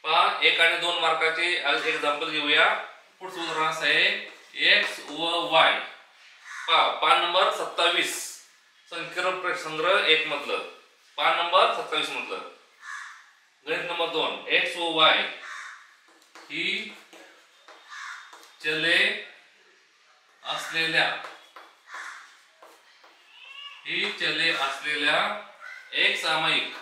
पहा 1 आणि 2 मार्काचे एक्झाम्पल घेऊया. पुढचं उदाहरण असं आहे x व y. पहा पान नंबर 27 संख्या संग्रह 1 मधलं पान नंबर 27 मधलं गणित नंबर 2 x व y ही चले असलेल्या एक सामायिक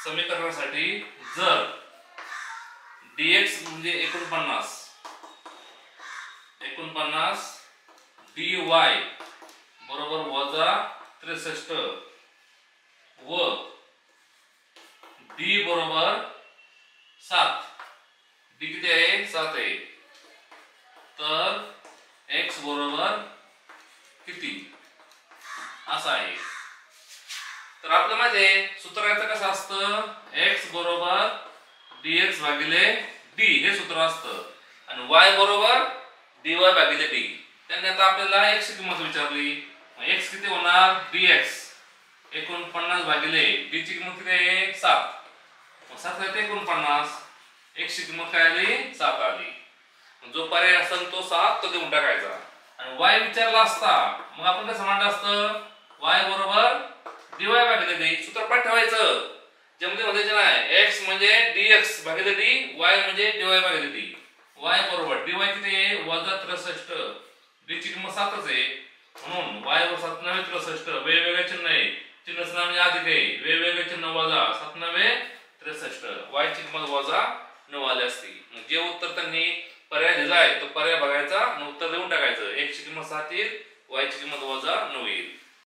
समीकरणासाठी जर dx म्हणजे 49 dy बरोबर -63 व d बरोबर 7 d किती आहे 7 आहे तर x बरोबर किती असं आहे. तर आपल्याला माहिती आहे सूत्राचं कसं असतं x बरोबर dx भागिले d हे सूत्र असतं आणि y बरोबर dy भागिले d. त्यांनी आता आपल्याला x ची किंमत विचारली. x किती होणार dx 49 भागिले d ची किंमत किती आहे 7. 7 आहे 49 x ची किंमत काय आली 7 आली. जो पर्याय असेल तो 7 तो देऊन टाकायचा आणि y विचारला असता मग आपण कसं मांडलं असतं y बरोबर dy भागिले d. सूत्र पाठ ठेवायचं ज्यामध्ये मध्ये नाही x म्हणजे dx भागिले d y म्हणजे dy भागिले d. y बरोबर dy किती आहे -63 d ची किंमत 7च आहे म्हणून y वर 7 9 63 वेगवेगळे चिन्ह आहे चिन्हाचं नाव अधिक आहे वेगवेगळे चिन्ह वजा 7 9 63 y ची किंमत -9 आली असती. जे उत्तर त्यांनी पर्याय दिलाय तो पर्याय बघायचा आणि उत्तर देऊन टाकायचं. x ची किंमत 7 येईल y ची किंमत -9 येईल.